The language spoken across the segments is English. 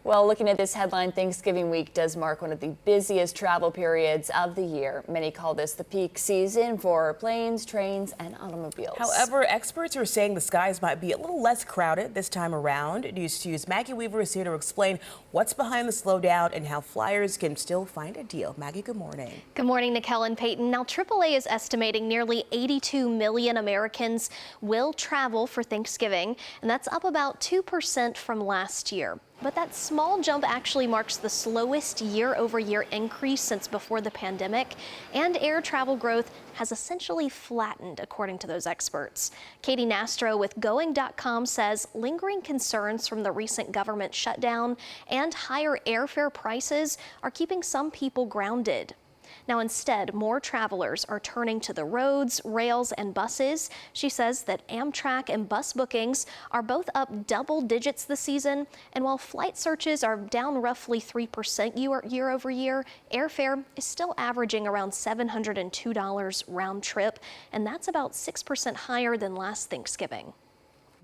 Well, looking at this headline, Thanksgiving week does mark one of the busiest travel periods of the year. Many call this the peak season for planes, trains, and automobiles. However, experts are saying the skies might be a little less crowded this time around. News 2's Maggie Weaver is here to explain what's behind the slowdown and how flyers can still find a deal. Maggie, good morning. Good morning, Nicole and Peyton. Now, AAA is estimating nearly 82 million Americans will travel for Thanksgiving, and that's up about 2% from last year. But that small jump actually marks the slowest year-over-year increase since before the pandemic, and air travel growth has essentially flattened, according to those experts. Katie Nastro with Going.com says lingering concerns from the recent government shutdown and higher airfare prices are keeping some people grounded. Now, instead, more travelers are turning to the roads, rails, and buses. She says that Amtrak and bus bookings are both up double digits this season. And while flight searches are down roughly 3% year over year, airfare is still averaging around $702 round trip. And that's about 6% higher than last Thanksgiving.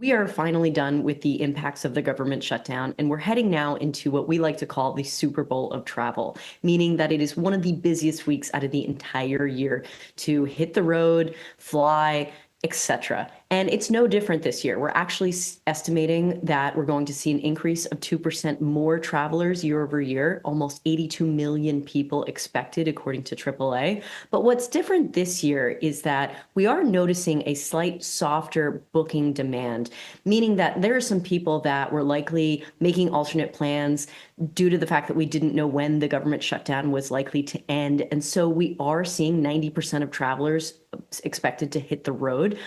We are finally done with the impacts of the government shutdown, and we're heading now into what we like to call the Super Bowl of travel, meaning that it is one of the busiest weeks out of the entire year to hit the road, fly, etc. And it's no different this year. We're actually estimating that we're going to see an increase of 2% more travelers year over year, almost 82 million people expected, according to AAA. But what's different this year is that we are noticing a slight softer booking demand, meaning that there are some people that were likely making alternate plans due to the fact that we didn't know when the government shutdown was likely to end. And so we are seeing 90% of travelers expected to hit the road.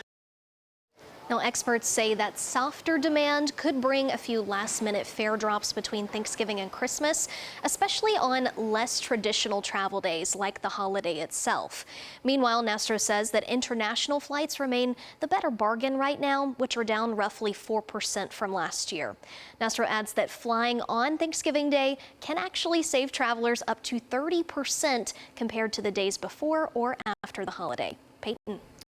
Now, experts say that softer demand could bring a few last-minute fare drops between Thanksgiving and Christmas, especially on less traditional travel days like the holiday itself. Meanwhile, Nastro says that international flights remain the better bargain right now, which are down roughly 4% from last year. Nastro adds that flying on Thanksgiving Day can actually save travelers up to 30% compared to the days before or after the holiday. Peyton.